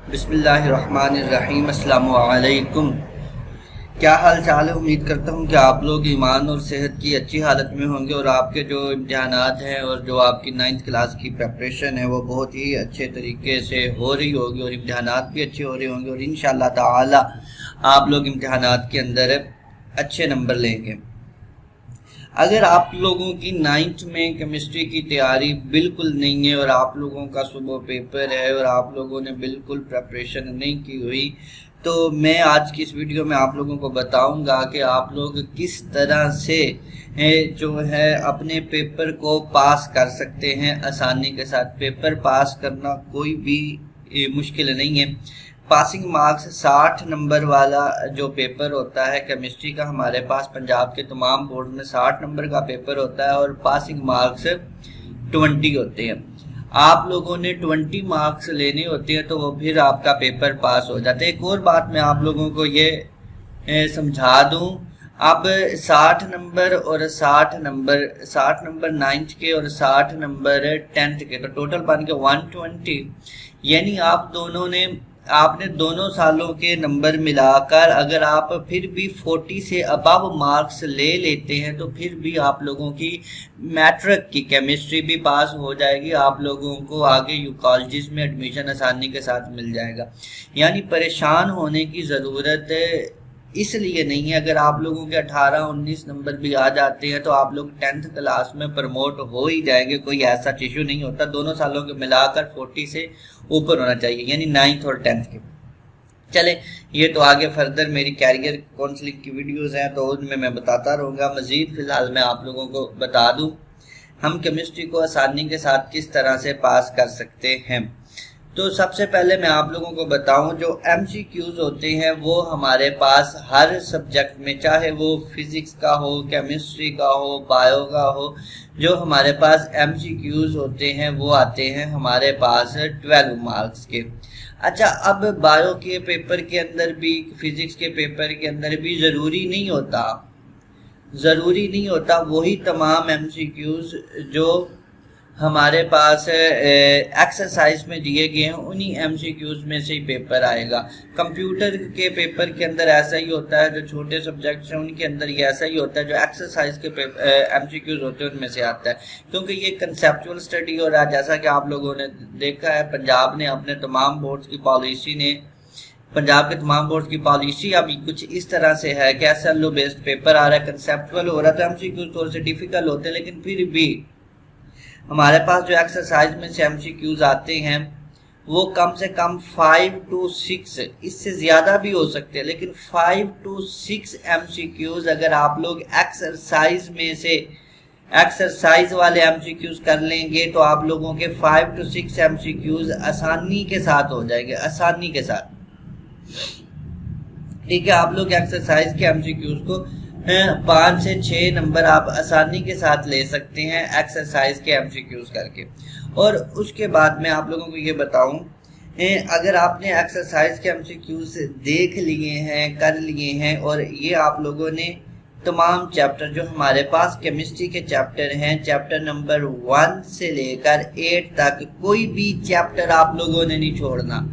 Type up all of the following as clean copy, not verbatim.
बिस्मिल्लाहिर्रहमानिर्रहीम। अस्सलामु अलैकुम। क्या हाल चाल है? उम्मीद करता हूँ कि आप लोग ईमान और सेहत की अच्छी हालत में होंगे और आपके जो इम्तिहानात हैं और जो आपकी 9th क्लास की प्रेपरेशन है वो बहुत ही अच्छे तरीके से हो रही होगी और इम्तिहानात भी अच्छे हो रहे होंगे और इंशाअल्लाह ताला आप लोग इम्तिहानात के अंदर अच्छे नंबर लेंगे। अगर आप लोगों की 9th में केमिस्ट्री की तैयारी बिल्कुल नहीं है और आप लोगों का सुबह पेपर है और आप लोगों ने बिल्कुल प्रेपरेशन नहीं की हुई, तो मैं आज की इस वीडियो में आप लोगों को बताऊंगा कि आप लोग किस तरह से जो है अपने पेपर को पास कर सकते हैं आसानी के साथ। पेपर पास करना कोई भी मुश्किल नहीं है। पासिंग मार्क्स 60 नंबर वाला जो पेपर होता है केमिस्ट्री का, हमारे पास पंजाब के तमाम बोर्ड में 60 नंबर का पेपर होता है और पासिंग मार्क्स 20 होते हैं। आप लोगों ने 20 मार्क्स लेने होते हैं तो वो फिर आपका पेपर पास हो जाता है। एक और बात मैं आप लोगों को ये समझा दूं, अब 60 नंबर और 60 नंबर 9th के और 60 नंबर 10th के, तो टोटल बन के 120। यानी आपने दोनों सालों के नंबर मिलाकर अगर आप फिर भी 40 से अबव मार्क्स ले लेते हैं तो फिर भी आप लोगों की मैट्रिक की केमिस्ट्री भी पास हो जाएगी। आप लोगों को आगे यू कॉलेजेस में एडमिशन आसानी के साथ मिल जाएगा। यानी परेशान होने की ज़रूरत इसलिए नहीं है। अगर आप लोगों के 18-19 नंबर भी आ जाते हैं तो आप लोग 10th क्लास में प्रमोट हो ही जाएंगे, कोई ऐसा इशू नहीं होता। दोनों सालों के मिलाकर 40 से ऊपर होना चाहिए, यानी 9th और 10th के। चले, ये तो आगे फर्दर मेरी कैरियर काउंसलिंग की वीडियोस हैं तो उनमें मैं बताता रहूँगा। मज़ीद फ़िलहाल मैं आप लोगों को बता दूँ हम केमिस्ट्री को आसानी के साथ किस तरह से पास कर सकते हैं। तो सबसे पहले मैं आप लोगों को बताऊं, जो MCQs होते हैं वो हमारे पास हर सब्जेक्ट में, चाहे वो फिजिक्स का हो, केमिस्ट्री का हो, बायो का हो, जो हमारे पास MCQs होते हैं वो आते हैं हमारे पास 12 मार्क्स के। अच्छा, अब बायो के पेपर के अंदर भी, फिजिक्स के पेपर के अंदर भी ज़रूरी नहीं होता वही तमाम MCQs जो हमारे पास एक्सरसाइज में दिए गए हैं उन्हीं MCQs में से ही पेपर आएगा। कंप्यूटर के पेपर के अंदर ऐसा ही होता है, जो छोटे सब्जेक्ट्स हैं उनके अंदर ये ऐसा ही होता है, जो एक्सरसाइज के MCQs होते हैं उनमें से आता है, क्योंकि ये कंसेप्चुअल स्टडी हो रहा है। जैसा कि आप लोगों ने देखा है, पंजाब के तमाम बोर्ड्स की पॉलिसी अभी कुछ इस तरह से है कि SLO बेस्ड पेपर आ रहा है, कंसेप्चुअल हो रहा है, तो MCQs थोड़े से डिफिकल्ट होते हैं, लेकिन फिर भी हमारे पास जो एक्सरसाइज में से MCQs आते हैं वो कम से कम 5 to 6, इससे ज़्यादा भी हो सकते हैं, लेकिन 5 to 6 MCQs अगर आप लोग एक्सरसाइज में से एक्सरसाइज वाले MCQs कर लेंगे तो आप लोगों के 5 to 6 MCQs आसानी के साथ हो जाएंगे, आसानी के साथ। ठीक है, आप लोग एक्सरसाइज के MCQs को 5 से 6 नंबर आप आसानी के साथ ले सकते हैं एक्सरसाइज के MCQs करके। और उसके बाद मैं आप लोगों को ये बताऊं, अगर आपने एक्सरसाइज के MCQs देख लिए हैं, कर लिए हैं, और ये आप लोगों ने तमाम चैप्टर जो हमारे पास केमिस्ट्री के चैप्टर हैं, चैप्टर नंबर 1 से लेकर 8 तक कोई भी चैप्टर आप लोगों ने नहीं छोड़ना।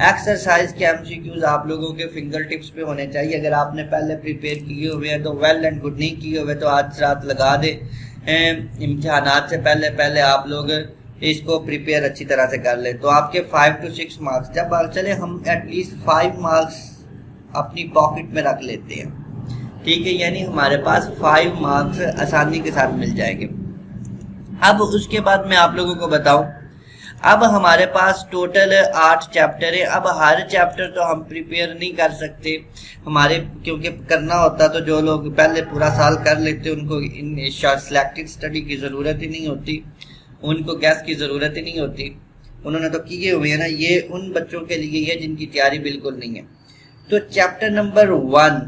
एक्सरसाइज के MCQs आप लोगों के फिंगर टिप्स पे होने चाहिए। अगर आपने पहले प्रिपेयर किए हुए हैं तो वेल एंड गुड, नहीं किए हुए तो आज रात लगा दे। इम्तिहानात से पहले आप लोग इसको प्रिपेयर अच्छी तरह से कर लें तो आपके 5 to 6 मार्क्स, जब चले हम एटलीस्ट 5 मार्क्स अपनी पॉकेट में रख लेते हैं, ठीक है, यानी हमारे पास 5 मार्क्स आसानी के साथ मिल जाएंगे। अब उसके बाद मैं आप लोगों को बताऊं, अब हमारे पास टोटल 8 चैप्टर है। अब हर चैप्टर तो हम प्रिपेयर नहीं कर सकते हमारे, क्योंकि करना होता तो जो लोग पहले पूरा साल कर लेते उनको इन सिलेक्टेड स्टडी की ज़रूरत ही नहीं होती, उनको गैस की ज़रूरत ही नहीं होती, उन्होंने तो किए हुए हैं ना। ये उन बच्चों के लिए है जिनकी तैयारी बिल्कुल नहीं है। तो चैप्टर नंबर 1,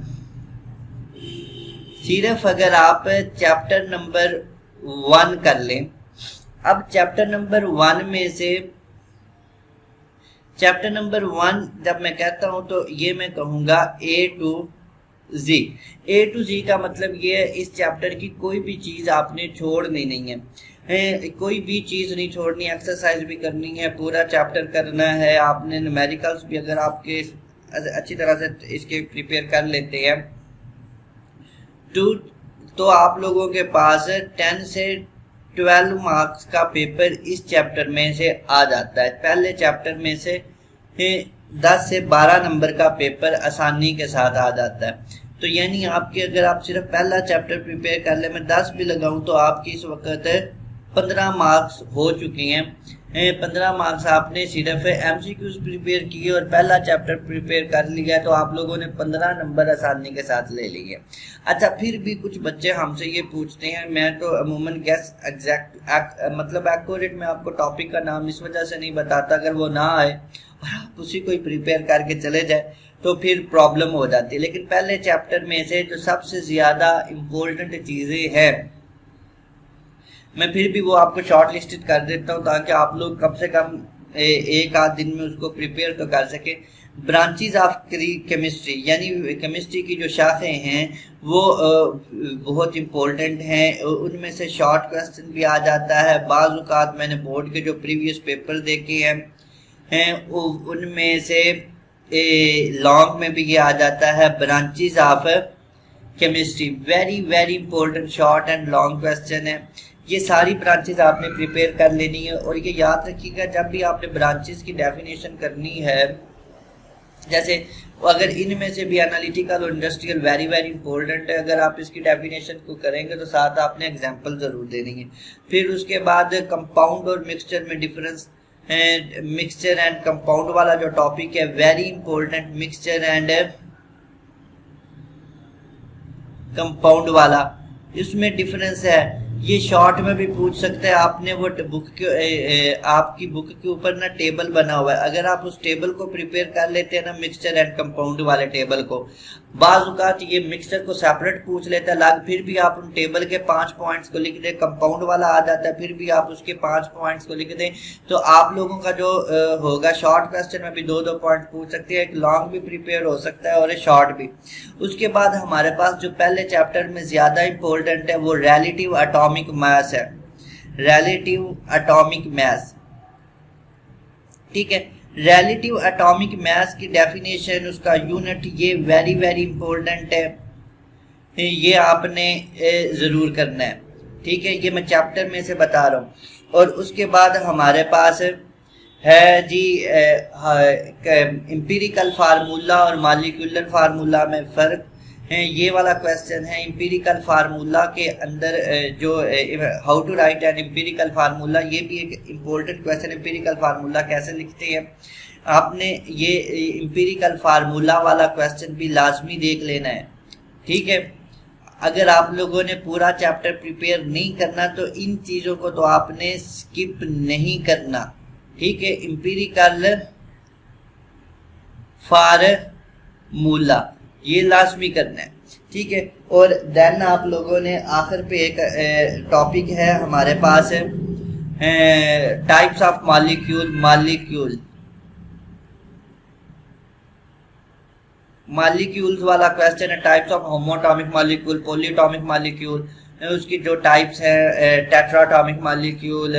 सिर्फ अगर आप चैप्टर नंबर 1 कर लें, अब चैप्टर नंबर 1 में से, चैप्टर नंबर 1 जब मैं कहता हूं तो ये मैं कहूँगा A to Z का मतलब ये है इस चैप्टर की कोई भी चीज़ आपने छोड़नी नहीं है। कोई भी चीज़ नहीं छोड़नी, एक्सरसाइज भी करनी है, पूरा चैप्टर करना है आपने। न्यूमेरिकल्स भी अगर आपके अच्छी तरह से इसके प्रिपेयर कर लेते हैं तो आप लोगों के पास 10 से 12 मार्क्स का पेपर इस चैप्टर में से आ जाता है। पहले चैप्टर में से 10 से 12 नंबर का पेपर आसानी के साथ आ जाता है। तो यानी आपके अगर आप सिर्फ पहला चैप्टर प्रिपेयर कर ले, मैं 10 भी लगाऊं तो आपकी इस वक्त 15 मार्क्स हो चुके हैं। 15 मार्क्स आपने सिर्फ एमसीक्यूज प्रिपेयर किए और पहला चैप्टर प्रिपेयर कर लिया, तो आप लोगों ने 15 नंबर आसानी के साथ ले लिए। अच्छा, फिर भी कुछ बच्चे हमसे ये पूछते हैं, मैं तो अमूमन गैस मतलब एक्यूरेट मैं आपको टॉपिक का नाम इस वजह से नहीं बताता, अगर वो ना आए और आप उसी को ही प्रिपेयर करके चले जाए तो फिर प्रॉब्लम हो जाती है। लेकिन पहले चैप्टर में से जो सबसे ज़्यादा इम्पोर्टेंट चीज़ें हैं मैं फिर भी वो आपको शॉर्ट लिस्टेड कर देता हूँ ताकि आप लोग कम से कम एक आध दिन में उसको प्रिपेयर तो कर सके। ब्रांचेस ऑफ केमिस्ट्री, यानी केमिस्ट्री की जो शाखें हैं वो बहुत इम्पोर्टेंट हैं। उनमें से शॉर्ट क्वेश्चन भी आ जाता है। बाज़ औक़ात मैंने बोर्ड के जो प्रीवियस पेपर देखे हैं उनमें से लॉन्ग में भी ये आ जाता है। Branches of chemistry very very important short and long question है। ये सारी ब्रांचेस आपने प्रिपेयर कर लेनी है। और ये याद रखिएगा, जब भी आपने ब्रांचेस की डेफिनेशन करनी है, जैसे अगर इनमें से भी एनालिटिकल और इंडस्ट्रियल वेरी वेरी इंपॉर्टेंट है, अगर आप इसकी डेफिनेशन को करेंगे तो साथ आपने एग्जांपल ज़रूर देनी है। फिर उसके बाद कंपाउंड और मिक्सचर में डिफरेंस, मिक्सचर एंड कंपाउंड वाला जो टॉपिक है very important, mixture and compound वाला, इसमें डिफरेंस है। ये शॉर्ट में भी पूछ सकते हैं। आपने वो बुक के आपकी बुक के ऊपर ना टेबल बना हुआ है, अगर आप उस टेबल को प्रिपेयर कर लेते हैं ना, मिक्सचर एंड कंपाउंड वाले टेबल को, बाज़ औक़ात ये मिक्सचर को सेपरेट पूछ लेता है अलग, फिर भी आप उन टेबल के 5 पॉइंट्स को लिख दें। कंपाउंड वाला आ जाता है, फिर भी आप उसके 5 पॉइंट्स को लिख दें, तो आप लोगों का जो होगा शॉर्ट क्वेश्चन में भी 2-2 पॉइंट पूछ सकते हैं। एक लॉन्ग भी प्रिपेयर हो सकता है और एक शॉर्ट भी। उसके बाद हमारे पास जो पहले चैप्टर में ज़्यादा इंपॉर्टेंट है वो रिलेटिव एटॉमिक मास है। रिलेटिव एटॉमिक मास, ठीक है। रिलेटिव एटॉमिक मास की डेफिनेशन, उसका यूनिट, ये वेरी वेरी इंपॉर्टेंट है। ये आपने ज़रूर करना है, ठीक है। ये मैं चैप्टर में से बता रहा हूँ। और उसके बाद हमारे पास है जी एम्पिरिकल फार्मूला और मॉलिक्यूलर फार्मूला में फ़र्क है। ये वाला क्वेश्चन है। एम्पिरिकल फार्मूला के अंदर जो how to write an empirical formula, ये भी एक इम्पोर्टेंट क्वेश्चन। एम्पिरिकल फार्मूला कैसे लिखते हैं आपने, ये एम्पिरिकल फार्मूला वाला क्वेश्चन भी लाजमी देख लेना है, ठीक है। अगर आप लोगों ने पूरा चैप्टर प्रिपेयर नहीं करना तो इन चीज़ों को तो आपने स्किप नहीं करना, ठीक है। एम्पिरिकल फार्मूला ये लाजमी करना है, ठीक है। और देन आप लोगों ने आखिर पे एक टॉपिक है हमारे पास टाइप्स ऑफ मॉलिक्यूल्स वाला क्वेश्चन है। Types of होमोटॉमिक molecule, polyatomic molecule, उसकी जो टाइप्स है, टेट्राटॉमिक मॉलिक्यूल,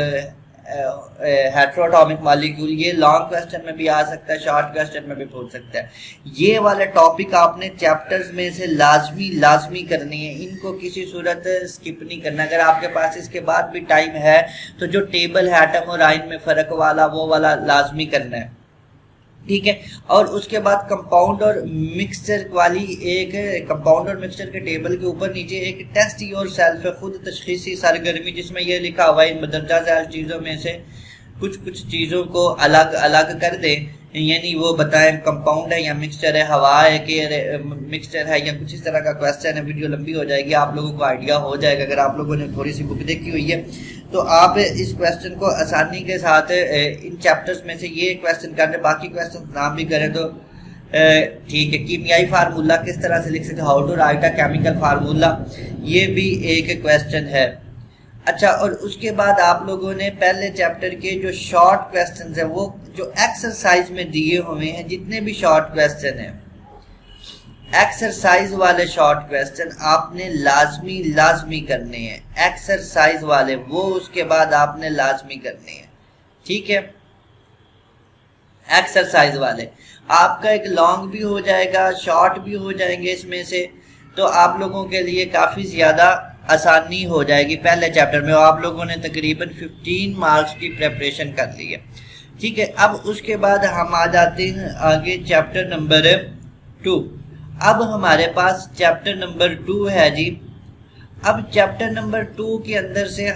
हेट्रोटॉमिक मॉलिक्यूल। ये लॉन्ग क्वेश्चन में भी आ सकता है, शॉर्ट क्वेश्चन में भी पूछ सकता है। ये वाले टॉपिक आपने चैप्टर्स में से लाजमी करनी है, इनको किसी सूरत स्किप नहीं करना। अगर आपके पास इसके बाद भी टाइम है तो जो टेबल है एटम और आयन में फ़र्क वाला, वो वाला लाजमी करना है, ठीक है। और उसके बाद कंपाउंड और मिक्सचर वाली एक, कंपाउंड और मिक्सचर के टेबल के ऊपर नीचे एक टेस्ट योर सेल्फ है, खुद तशखीसी सरगर्मी, जिसमें यह लिखा हुआ है इन मदरजा झैल चीज़ों में से कुछ चीज़ों को अलग अलग कर दें, यानी वो बताएं कंपाउंड है या मिक्सचर है, हवा है कि मिक्सचर है, या कुछ इस तरह का क्वेश्चन है। वीडियो लंबी हो जाएगी, आप लोगों को आइडिया हो जाएगा अगर आप लोगों ने थोड़ी सी बुक देखी हुई है तो आप इस क्वेश्चन को आसानी के साथ इन चैप्टर्स में से ये क्वेश्चन कर लें। बाकी क्वेश्चन नाम भी करें तो ठीक है। कीमियाई फार्मूला किस तरह से लिख सकते, how to write a chemical formula, ये भी एक क्वेश्चन है। अच्छा, और उसके बाद आप लोगों ने पहले चैप्टर के जो शॉर्ट क्वेश्चन है वो जो एक्सरसाइज में दिए हुए हैं, जितने भी शॉर्ट क्वेश्चन हैं एक्सरसाइज वाले शॉर्ट क्वेश्चन आपने लाजमी करने हैं, एक्सरसाइज वाले वो उसके बाद आपने लाजमी करने हैं, ठीक है। एक्सरसाइज वाले आपका एक लॉन्ग भी हो जाएगा, शॉर्ट भी हो जाएंगे इसमें से, तो आप लोगों के लिए काफ़ी ज़्यादा आसानी हो जाएगी। पहले चैप्टर में आप लोगों ने तकरीबन 15 मार्क्स की प्रेपरेशन कर ली है, ठीक है। अब उसके बाद हम आ जाते हैं आगे चैप्टर नंबर 2। अब हमारे पास चैप्टर नंबर 2 है जी। अब चैप्टर नंबर 2 के अंदर से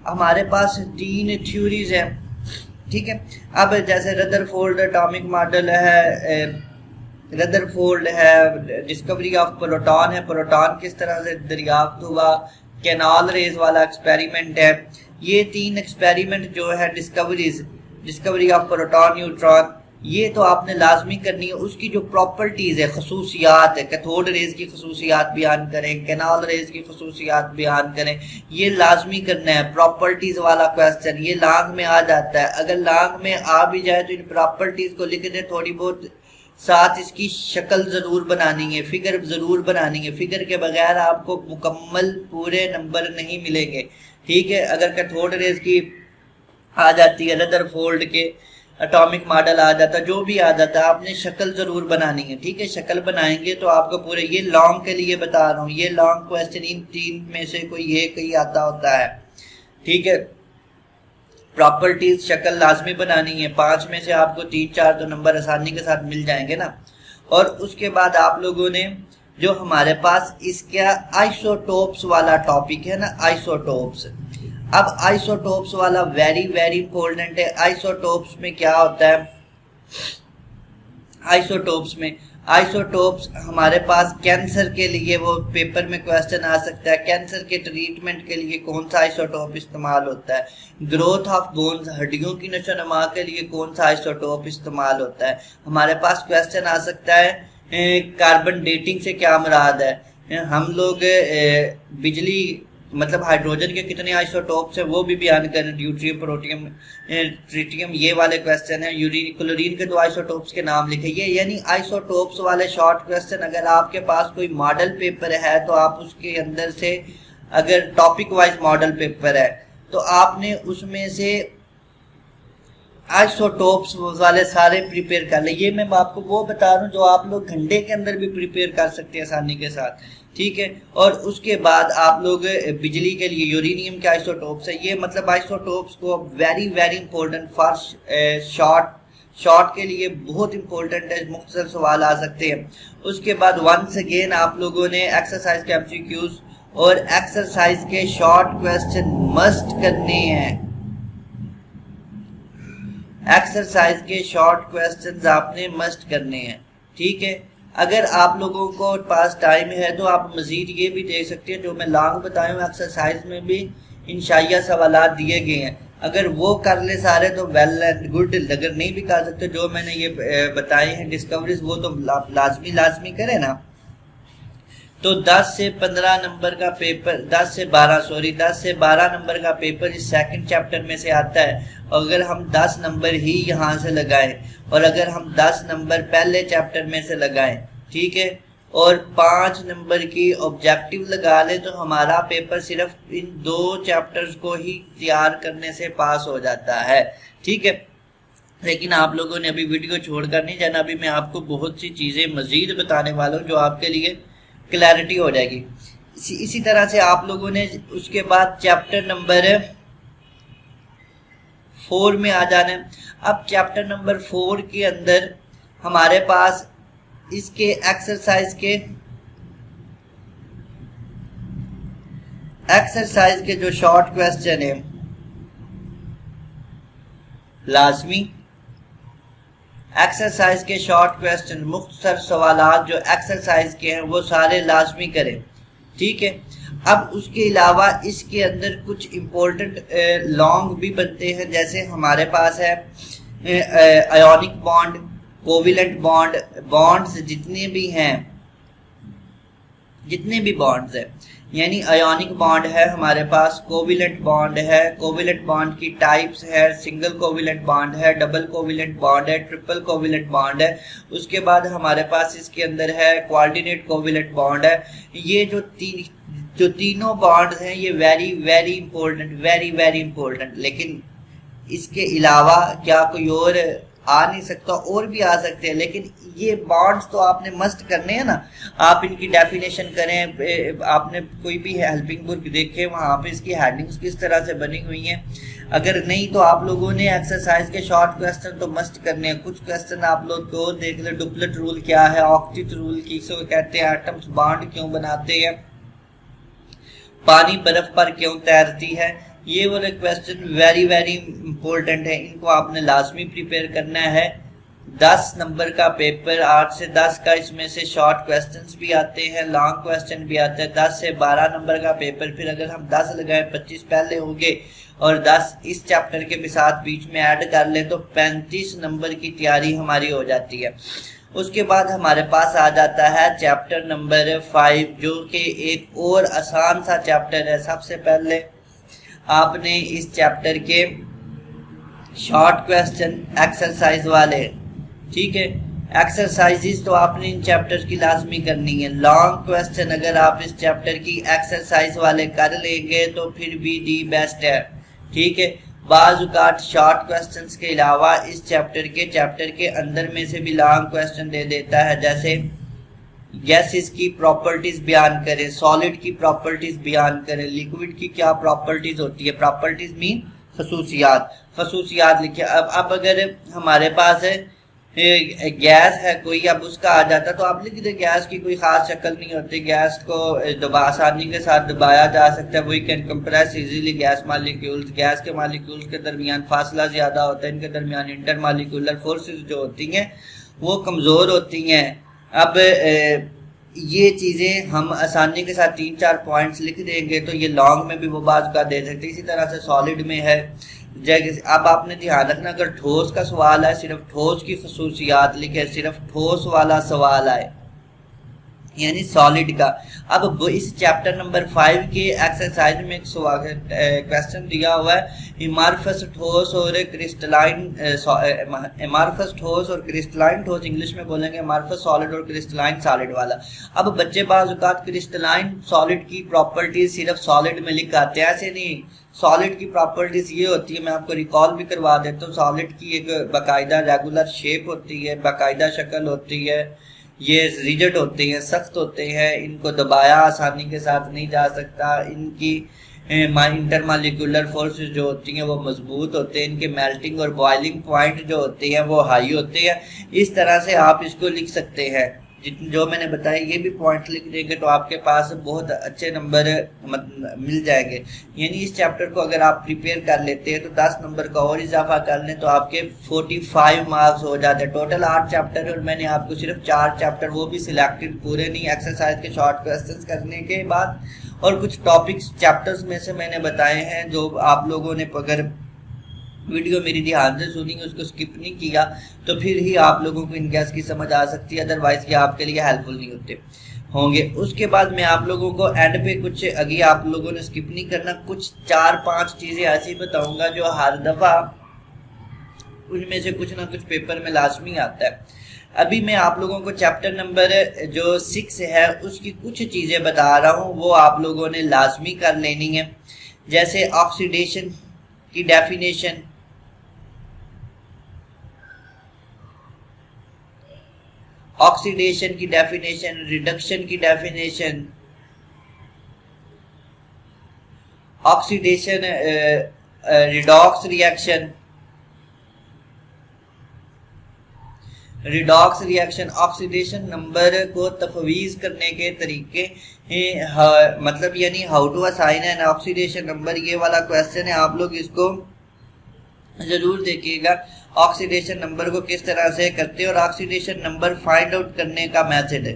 हमारे पास 3 थ्योरीज है, ठीक है। अब जैसे रदरफोर्ड एटॉमिक मॉडल है, रदरफोर्ड है, डिस्कवरी ऑफ प्रोटॉन है, प्रोटॉन किस तरह से दरियाफ्त हुआ, कैनाल रेज वाला एक्सपेरिमेंट है। ये 3 एक्सपेरिमेंट जो है डिस्कवरी ऑफ प्रोटॉन, न्यूट्रॉन, ये तो आपने लाजमी करनी है। उसकी जो प्रॉपर्टीज है, खसूसियात है, कैथोड रेज की खसूसियात बयान करें, कैनाल रेज की खसूसियात बयान करें, ये लाजमी करना है। प्रॉपर्टीज वाला क्वेश्चन ये लॉन्ग में आ जाता है, अगर लॉन्ग में आ भी जाए तो इन प्रॉपर्टीज को लिख दे, थोड़ी बहुत साथ इसकी शक्ल जरूर बनानी है, फिगर जरूर बनानी है। फिगर के बगैर आपको मुकम्मल पूरे नंबर नहीं मिलेंगे, ठीक है। अगर कैथोड रेज की आ जाती है, रदरफोर्ड के एटॉमिक मॉडल आ जाता, जो भी आ जाता है, आपने शक्ल जरूर बनानी है, ठीक है। शक्ल बनाएंगे तो आपको पूरे, ये लॉन्ग के लिए बता रहा हूँ, ये लॉन्ग क्वेश्चन इन 3 में से कोई एक ही आता होता है, ठीक है। प्रॉपर्टीज शक्ल लाजमी बनानी है, 5 में से आपको 3-4 तो नंबर आसानी के साथ मिल जाएंगे ना। और उसके बाद आप लोगों ने जो हमारे पास इसका आइसोटोप्स वाला टॉपिक है ना, आइसोटोप्स। अब आइसोटोप्स वाला वेरी इंपॉर्टेंट है। आइसोटोप्स में क्या होता है, आइसोटोप्स हमारे पास कैंसर के लिए, वो पेपर में क्वेश्चन आ सकता है, कैंसर के ट्रीटमेंट के लिए कौन सा आइसोटोप इस्तेमाल होता है। ग्रोथ ऑफ बोन्स, हड्डियों की नशोनुमा के लिए कौन सा आइसोटोप इस्तेमाल होता है। हमारे पास क्वेश्चन आ सकता है कार्बन डेटिंग से क्या मुराद है। हम लोग बिजली मतलब हाइड्रोजन के कितने आइसोटोप्स हैं वो भी बयान करें, ड्यूट्रियम, प्रोटियम, ट्रिटियम, ये वाले क्वेश्चन हैं। क्लोरीन के 2 आइसोटोप्स के नाम लिखे, ये यानी आइसोटोप्स वाले शॉर्ट क्वेश्चन। अगर आपके पास कोई मॉडल पेपर है तो आप उसके अंदर से, अगर टॉपिक वाइज मॉडल पेपर है तो आपने उसमें से आइसोटोप्स वाले सारे प्रिपेयर कर ले। ये मैं आपको वो बता रहा हूँ जो आप लोग घंटे के अंदर भी प्रिपेयर कर सकते हैं आसानी के साथ, ठीक है। और उसके बाद आप लोग बिजली के लिए यूरेनियम के आइसोटोप्स है, ये मतलब आइसोटोप्स को वेरी इंपॉर्टेंट फॉर शॉर्ट के लिए बहुत इंपॉर्टेंट है, मुख्तसर सवाल आ सकते हैं। उसके बाद वंस अगेन आप लोगों ने एक्सरसाइज के एमसीक्यूज और एक्सरसाइज के शॉर्ट क्वेश्चन मस्ट करने हैं। एक्सरसाइज के शॉर्ट क्वेश्चंस आपने मस्ट करने हैं, ठीक है। अगर आप लोगों को पास टाइम है तो आप मजीद ये भी देख सकते हैं, जो मैं लॉन्ग बताया हूँ एक्सरसाइज में भी इंशाइया सवालात दिए गए हैं। अगर वो कर ले सारे तो वेल एंड गुड, अगर नहीं भी कर सकते जो मैंने ये बताए हैं डिस्कवरीज, वो तो लाजमी करें ना। तो 10 से 15 नंबर का पेपर, 10 से 12 नंबर का पेपर इस सेकंड चैप्टर में से आता है। अगर हम 10 नंबर ही यहाँ से लगाएं और अगर हम 10 नंबर पहले चैप्टर में से लगाएं, ठीक है, और 5 नंबर की ऑब्जेक्टिव लगा लें तो हमारा पेपर सिर्फ इन 2 चैप्टर्स को ही तैयार करने से पास हो जाता है, ठीक है। लेकिन आप लोगों ने अभी वीडियो छोड़कर नहीं जाना, अभी मैं आपको बहुत सी चीज़ें मजीद बताने वाला हूँ जो आपके लिए क्लैरिटी हो जाएगी। इसी तरह से आप लोगों ने उसके बाद चैप्टर नंबर 4 में आ जाना है। अब चैप्टर नंबर 4 के अंदर हमारे पास इसके एक्सरसाइज के जो शॉर्ट क्वेश्चन है लाजमी, एक्सरसाइज के शॉर्ट क्वेश्चन मुख्तसर सवालात जो एक्सरसाइज के हैं वो सारे लाजमी करें, ठीक है। अब उसके अलावा इसके अंदर कुछ इम्पोर्टेंट लॉन्ग भी बनते हैं, जैसे हमारे पास है आयोनिक बॉन्ड, कोविलेंट बॉन्ड्स जितने भी बॉन्ड्स हैं, यानी आयोनिक बॉन्ड है हमारे पास, कोविलेंट बॉन्ड है, कोविलेंट बॉन्ड की टाइप्स है, सिंगल कोविलेंट बॉन्ड है, डबल कोविलेंट बॉन्ड है, ट्रिपल कोविलेंट बॉन्ड है। उसके बाद हमारे पास इसके अंदर है कोऑर्डिनेट कोविलेंट बॉन्ड है। ये जो तीनों बॉन्ड हैं ये very very important, very very important. लेकिन इसके अलावा क्या कोई और आ नहीं सकता, और भी आ सकते हैं, लेकिन ये बॉन्ड्स तो आपने मस्ट करने हैं ना। आप इनकी डेफिनेशन करें, आपने कोई भी हेल्पिंग बुक देखे, वहाँ पे इसकी हेडिंग्स किस तरह से बनी हुई हैं। अगर नहीं तो आप लोगों ने एक्सरसाइज के शॉर्ट क्वेश्चन तो मस्ट करने हैं। कुछ क्वेश्चन आप लोग को देख ले, डुप्लेट रूल क्या है, ऑक्टेट रूल किसे कहते हैं, एटम्स बॉन्ड क्यों बनाते हैं, पानी बर्फ पर क्यों तैरती है, ये वाले क्वेश्चन वेरी वेरी इंपॉर्टेंट है। इनको आपने लाजमी प्रिपेयर करना है। 10 नंबर का पेपर, 8 से 10 का, इसमें से शॉर्ट क्वेश्चंस भी आते हैं, लॉन्ग क्वेश्चन भी आते हैं। 10 से 12 नंबर का पेपर, फिर अगर हम 10 लगाए 25 पहले हो गए और 10 इस चैप्टर के साथ बीच में ऐड कर ले तो 35 नंबर की तैयारी हमारी हो जाती है। उसके बाद हमारे पास आ जाता है चैप्टर नंबर 5, जो कि एक और आसान सा चैप्टर है। सबसे पहले आपने इस चैप्टर के शॉर्ट क्वेश्चन एक्सरसाइज वाले, ठीक है, एक्सरसाइजेस तो आपने इन चैप्टर्स की लाजमी करनी है। लॉन्ग क्वेश्चन अगर आप इस चैप्टर की एक्सरसाइज वाले कर लेंगे तो फिर भी दी बेस्ट है, ठीक है। बाज़ शॉर्ट क्वेश्चंस के अलावा इस चैप्टर के अंदर में से भी लॉन्ग क्वेश्चन दे देता है, जैसे गैसेस की प्रॉपर्टीज बयान करें, सॉलिड की प्रॉपर्टीज बयान करें, लिक्विड की क्या प्रॉपर्टीज होती है, प्रॉपर्टीज मीन खसूसियात लिखिए। अब अगर हमारे पास है गैस है कोई, अब उसका आ जाता तो आप लिख दे गैस की कोई खास शक्ल नहीं होती, गैस को आसानी के साथ दबाया जा सकता है, we can compress easily gas molecules. Gas के मालिक्यूल्स के दरमियान फासला ज्यादा होता है, इनके दरमियान इंटर मालिक्यूलर फोर्सेस जो होती हैं वो कमजोर होती हैं। अब ये चीज़ें हम आसानी के साथ 3-4 पॉइंट्स लिख देंगे तो ये लॉन्ग में भी वो बात का दे सकते हैं। इसी तरह से सॉलिड में है। अब आपने ध्यान रखना, अगर ठोस का सवाल है सिर्फ ठोस की खसूसियात लिखे, सिर्फ ठोस वाला सवाल आए यानी सॉलिड का। अब इस चैप्टर नंबर 5 के एक्सरसाइज में एक क्वेश्चन दिया हुआ है, एमार्फस ठोस और क्रिस्टलाइन, एमार्फस ठोस और क्रिस्टलाइन ठोस, इंग्लिश में बोलेंगे एमार्फस सॉलिड और क्रिस्टलाइन सॉलिड वाला। अब बच्चे बाज़ औक़ात क्रिस्टलाइन सॉलिड की प्रॉपर्टीज सिर्फ सॉलिड में लिख आते हैं, ऐसे नहीं। सॉलिड की प्रॉपर्टीज ये होती है, मैं आपको रिकॉल भी करवा देता हूँ। सॉलिड की एक बाकायदा रेगुलर शेप होती है, बाकायदा शक्ल होती है, ये रिजिड होते हैं, सख्त होते हैं, इनको दबाया आसानी के साथ नहीं जा सकता, इनकी इंटरमालिक्यूलर फोर्सेस जो होती हैं वो मजबूत होते हैं, इनके मेल्टिंग और बॉइलिंग पॉइंट जो होते हैं वो हाई होते हैं। इस तरह से आप इसको लिख सकते हैं। जो मैंने बताया ये भी पॉइंट लिख देंगे तो आपके पास बहुत अच्छे नंबर मिल जाएंगे। यानी इस चैप्टर को अगर आप प्रिपेयर कर लेते हैं तो 10 नंबर का और इजाफा कर लें तो आपके 45 मार्क्स हो जाते हैं। टोटल 8 चैप्टर और मैंने आपको सिर्फ 4 चैप्टर, वो भी सिलेक्टेड, पूरे नहीं, एक्सरसाइज के शॉर्ट क्वेश्चंस करने के बाद, और कुछ टॉपिक्स चैप्टर्स में से मैंने बताए हैं जो आप लोगों ने अगर वीडियो मेरी ध्यान से सुनी, उसको स्किप नहीं किया तो फिर ही आप लोगों को इनकेस की समझ आ सकती है, अदरवाइज ये आपके लिए हेल्पफुल नहीं होंगे। उसके बाद मैं आप लोगों को एंड पे कुछ, अभी आप लोगों ने स्किप नहीं करना, कुछ 4-5 चीजें ऐसी बताऊंगा जो हर दफा उनमें से कुछ ना कुछ पेपर में लाजमी आता है। अभी मैं आप लोगों को चैप्टर नंबर जो 6 है उसकी कुछ चीजें बता रहा हूँ, वो आप लोगों ने लाजमी कर लेनी है। जैसे ऑक्सीडेशन की डेफिनेशन, ऑक्सीडेशन की डेफिनेशन, रिडक्शन की definition, oxidation redox reaction, redox reaction, oxidation number को तफवीज करने के तरीके, मतलब यानी how to assign an oxidation number, ये वाला क्वेश्चन है, आप लोग इसको जरूर देखिएगा। ऑक्सीडेशन नंबर को किस तरह से करते हैं और ऑक्सीडेशन नंबर फाइंड आउट करने का मेथड है।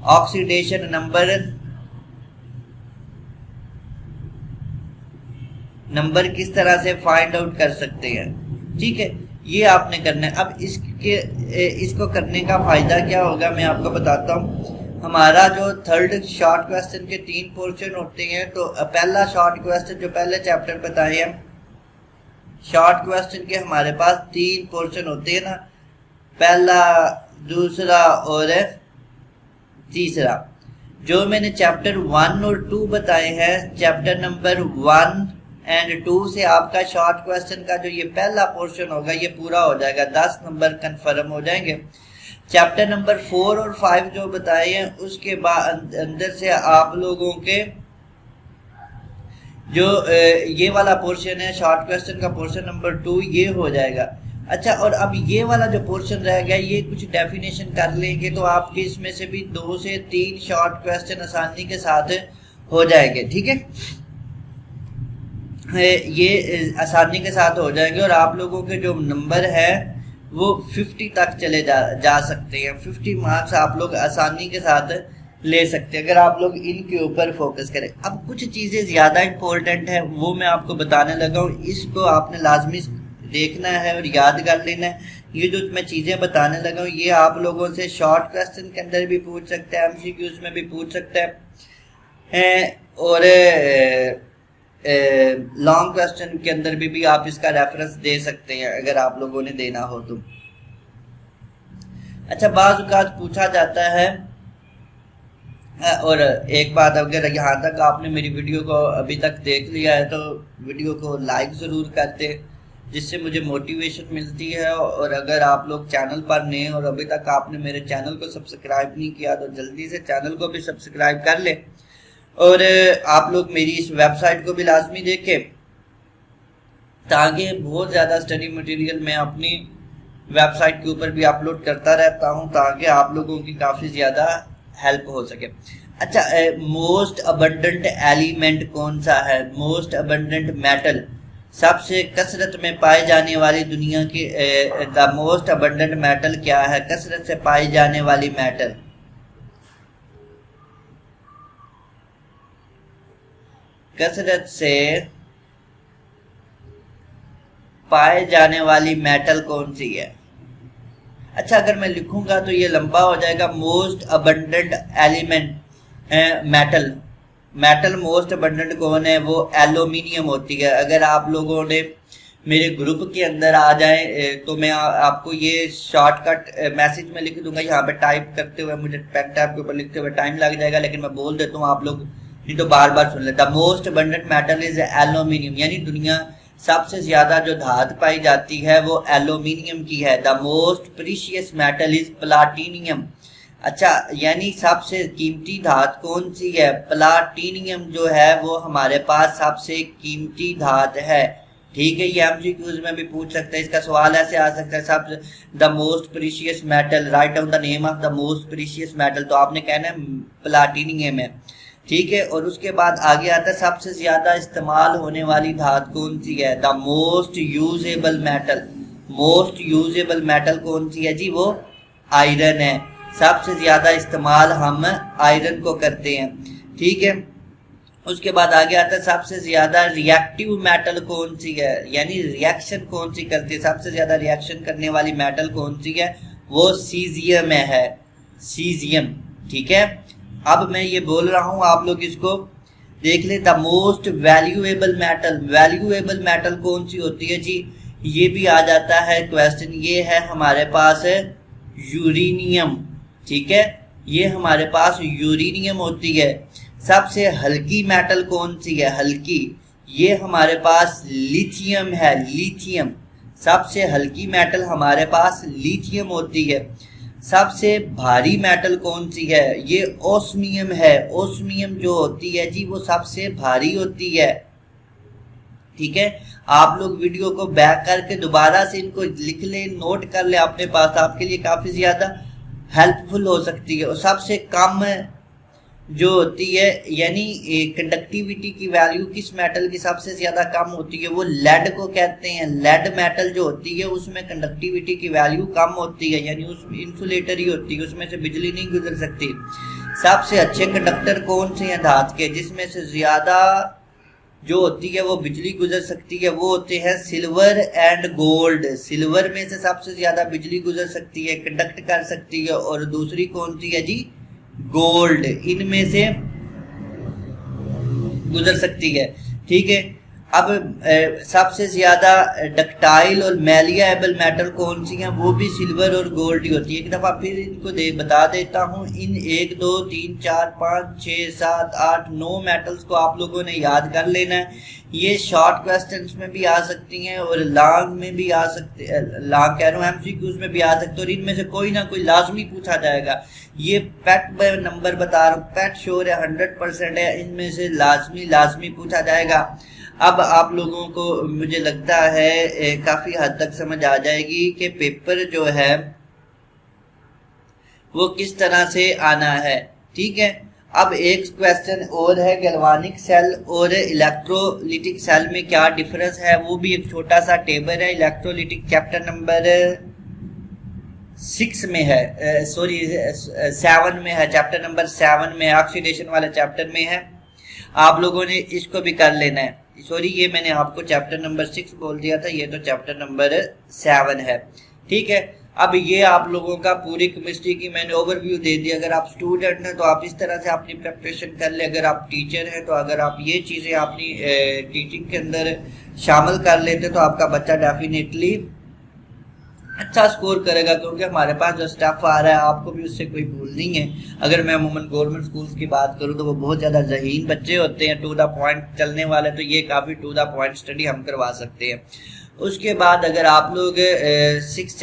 ऑक्सीडेशन नंबर किस तरह से फाइंड आउट कर सकते हैं, ठीक है, ये आपने करना है। अब इसको करने का फायदा क्या होगा मैं आपको बताता हूँ। हमारा जो थर्ड शॉर्ट क्वेश्चन के 3 पोर्शन होते हैं। तो पहला शॉर्ट क्वेश्चन जो पहले चैप्टर बताए हैं, शॉर्ट क्वेश्चन के हमारे पास 3 पोर्शन होते हैं ना, पहला, दूसरा और तीसरा। जो मैंने चैप्टर 1 और 2 बताए हैं, चैप्टर नंबर 1 एंड 2 से आपका शॉर्ट क्वेश्चन का जो ये पहला पोर्शन होगा ये पूरा हो जाएगा, 10 नंबर कंफर्म हो जाएंगे। चैप्टर नंबर 4 और 5 जो बताए हैं उसके बाद अंदर से आप लोगों के जो ये वाला पोर्शन है शॉर्ट क्वेश्चन का पोर्शन नंबर 2 ये हो जाएगा। अच्छा, और अब ये वाला जो पोर्शन रह गया ये कुछ डेफिनेशन कर लेंगे तो आपके इसमें से भी 2 से 3 शॉर्ट क्वेश्चन आसानी के साथ हो जाएंगे। ठीक है, ये आसानी के साथ हो जाएंगे और आप लोगों के जो नंबर है वो 50 तक चले जा सकते हैं। 50 मार्क्स आप लोग आसानी के साथ ले सकते हैं अगर आप लोग इनके ऊपर फोकस करें। अब कुछ चीज़ें ज़्यादा इम्पोर्टेंट है वो मैं आपको बताने लगा हूँ, इसको आपने लाजमी देखना है और याद कर लेना है। ये जो मैं चीज़ें बताने लगा हूँ ये आप लोगों से शॉर्ट क्वेश्चन के अंदर भी पूछ सकते हैं, MCQs में भी पूछ सकते हैं और लॉन्ग क्वेश्चन के अंदर भी आप इसका रेफरेंस दे सकते हैं अगर आप लोगों ने देना हो तो। अच्छा, बाज़ औक़ात पूछा जाता है, और एक बात, अगर यहाँ तक आपने मेरी वीडियो को अभी तक देख लिया है तो वीडियो को लाइक ज़रूर करते, जिससे मुझे मोटिवेशन मिलती है। और अगर आप लोग चैनल पर नए और अभी तक आपने मेरे चैनल को सब्सक्राइब नहीं किया तो जल्दी से चैनल को भी सब्सक्राइब कर ले। और आप लोग मेरी इस वेबसाइट को भी लाजमी देखें ताकि बहुत ज़्यादा स्टडी मटेरियल मैं अपनी वेबसाइट के ऊपर भी अपलोड करता रहता हूं ताकि आप लोगों की काफ़ी ज़्यादा हेल्प हो सके। अच्छा, मोस्ट अबंडेंट एलिमेंट कौन सा है? मोस्ट अबंडेंट मेटल, सबसे कसरत में पाए जाने वाली दुनिया की द मोस्ट अबंडेंट मेटल क्या है? कसरत से पाई जाने वाली मेटल, कसरत से पाए जाने वाली मेटल कौन सी है? अच्छा, अगर मैं लिखूंगा तो ये लंबा हो जाएगा। Most abundant element metal, metal most abundant कौन है? वो एल्यूमिनियम होती है। अगर आप लोगों ने मेरे ग्रुप के अंदर आ जाए तो मैं आपको ये शॉर्टकट मैसेज में लिख दूंगा, यहाँ पे टाइप करते हुए मुझे पेन टैब के ऊपर लिखते हुए टाइम लग जाएगा, लेकिन मैं बोल देता हूँ, आप लोग नहीं तो बार बार सुन ले। The most abundant metal is aluminium, यानी दुनिया सबसे ज्यादा जो धात पाई जाती है वो एल्यूमिनियम की है। The most precious metal is platinum. अच्छा, यानी सबसे कीमती धात कौन सी है? प्लाटिनियम जो है वो हमारे पास सबसे कीमती धात है। ठीक है, ये MCQs में भी पूछ सकते हैं, इसका सवाल ऐसे आ सकता है, सब the most precious metal, write down the name of the most precious metal, तो आपने कहना है प्लाटिनियम है। ठीक है, और उसके बाद आगे आता है सबसे ज्यादा इस्तेमाल होने वाली धात कौन सी है? The most usable metal, most usable metal कौन सी है जी? वो आयरन है। सबसे ज्यादा इस्तेमाल हम आयरन को करते हैं। ठीक है, उसके बाद आगे आता है सबसे ज्यादा रिएक्टिव मेटल कौन सी है, यानी रिएक्शन कौन सी करती है? सबसे ज्यादा रिएक्शन करने वाली मेटल कौन सी है? वो सीजियम है, सीजियम। ठीक है, अब मैं ये बोल रहा हूं, आप लोग इसको देख ले। The most valuable metal, valuable metal कौन सी होती है जी? ये भी आ जाता है क्वेश्चन, ये है हमारे पास यूरेनियम। ठीक है, ये हमारे पास यूरेनियम होती है। सबसे हल्की मेटल कौन सी है? हल्की, ये हमारे पास लिथियम है, लिथियम। सबसे हल्की मेटल हमारे पास लिथियम होती है। सबसे भारी मेटल कौन सी है? ये ओस्मियम है। ओस्मियम जो होती है जी वो सबसे भारी होती है। ठीक है, आप लोग वीडियो को बैक करके दोबारा से इनको लिख ले, नोट कर ले अपने पास, आपके लिए काफी ज्यादा हेल्पफुल हो सकती है। और सबसे कम जो होती है, यानी कंडक्टिविटी की वैल्यू किस मेटल की सबसे ज्यादा कम होती है? वो लेड को कहते हैं। लेड मेटल जो होती है उसमें कंडक्टिविटी की वैल्यू कम होती है, यानी उसमें इंसुलेटर ही होती है, उसमें से बिजली नहीं गुजर सकती। सबसे अच्छे कंडक्टर कौन से हैं धात के, जिसमें से ज्यादा जो होती है वो बिजली गुजर सकती है? वो होते हैं सिल्वर एंड गोल्ड। सिल्वर में से सबसे ज्यादा बिजली गुजर सकती है, कंडक्ट कर सकती है। और दूसरी कौन सी है जी? गोल्ड, इनमें से गुजर सकती है। ठीक है, अब सबसे ज्यादा डक्टाइल और मैलिएबल मेटल कौन सी हैं, वो भी सिल्वर और गोल्ड ही होती है। एक दफा फिर इनको बता देता हूँ। इन 1 2 3 4 5 6 7 8 9 मेटल्स को आप लोगों ने याद कर लेना है। ये शॉर्ट क्वेश्चंस में भी आ सकती हैं और लॉन्ग में भी आ सकते, लॉन्ग कह रहा हूँ एमसीक्यूज में भी आ सकते हैं, और इनमें से कोई ना कोई लाजमी पूछा जाएगा। ये पेट नंबर बता रहा हूँ, पेट श्योर है, 100% है, इनमें से लाजमी पूछा जाएगा। अब आप लोगों को मुझे लगता है काफी हद तक समझ आ जाएगी कि पेपर जो है वो किस तरह से आना है। ठीक है, अब एक क्वेश्चन और है, गैल्वानिक सेल और इलेक्ट्रोलिटिक सेल में क्या डिफरेंस है, वो भी एक छोटा सा टेबल है। इलेक्ट्रोलिटिक चैप्टर नंबर 6 में है, सॉरी 7 में है, चैप्टर नंबर 7 में, ऑक्सीडेशन वाले चैप्टर में है। आप लोगों ने इसको भी कर लेना है। सॉरी, ये मैंने आपको चैप्टर नंबर 6 बोल दिया था, ये तो चैप्टर नंबर 7 है। ठीक है, अब ये आप लोगों का पूरी केमिस्ट्री की मैंने ओवरव्यू दे दी। अगर आप स्टूडेंट हैं तो आप इस तरह से अपनी प्रिपरेशन कर ले। अगर आप टीचर हैं तो अगर आप ये चीज़ें अपनी टीचिंग के अंदर शामिल कर लेते तो आपका बच्चा डेफिनेटली अच्छा स्कोर करेगा, क्योंकि हमारे पास जो स्टाफ आ रहा है आपको भी उससे कोई भूल नहीं है। अगर मैं अमूमन गवर्नमेंट स्कूल्स की बात करूं तो वो बहुत ज़्यादा ज़हीन बच्चे होते हैं, टू द पॉइंट चलने वाले, तो ये काफ़ी टू द पॉइंट स्टडी हम करवा सकते हैं। उसके बाद अगर आप लोग 7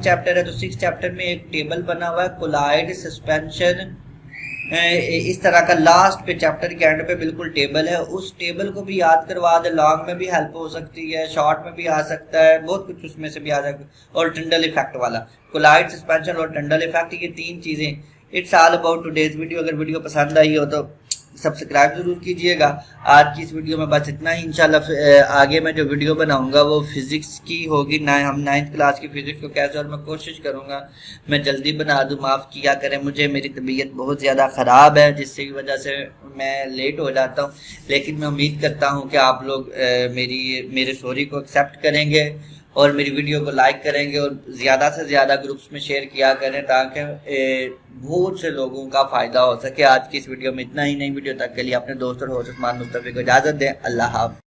चैप्टर है तो 6 चैप्टर में एक टेबल बना हुआ है, कोलाइड सस्पेंशन, इस तरह का लास्ट पे चैप्टर के एंड पे बिल्कुल टेबल है। उस टेबल को भी याद करवा दे, लॉन्ग में भी हेल्प हो सकती है, शॉर्ट में भी आ सकता है, बहुत कुछ उसमें से भी आ सकता है। और टंडल इफेक्ट वाला, कोलाइड सस्पेंशन और टंडल इफेक्ट, ये 3 चीजें। It's all about today's video. अगर वीडियो पसंद आई हो तो सब्सक्राइब जरूर कीजिएगा। आज की इस वीडियो में बस इतना ही। इंशाल्लाह आगे मैं जो वीडियो बनाऊंगा वो फिजिक्स की होगी, हम 9th क्लास की फिजिक्स को कैसे, और मैं कोशिश करूंगा मैं जल्दी बना दूं। माफ़ किया करें मुझे, मेरी तबीयत बहुत ज़्यादा ख़राब है जिसकी वजह से मैं लेट हो जाता हूं। लेकिन मैं उम्मीद करता हूं कि आप लोग मेरे सॉरी को एक्सेप्ट करेंगे और मेरी वीडियो को लाइक करेंगे और ज़्यादा से ज़्यादा ग्रुप्स में शेयर किया करें ताकि बहुत से लोगों का फ़ायदा हो सके। आज की इस वीडियो में इतना ही। नई वीडियो तक के लिए अपने दोस्त और होस्ट उस्मान मुस्तफ़ी को इजाज़त दें। अल्लाह हाफ़िज़।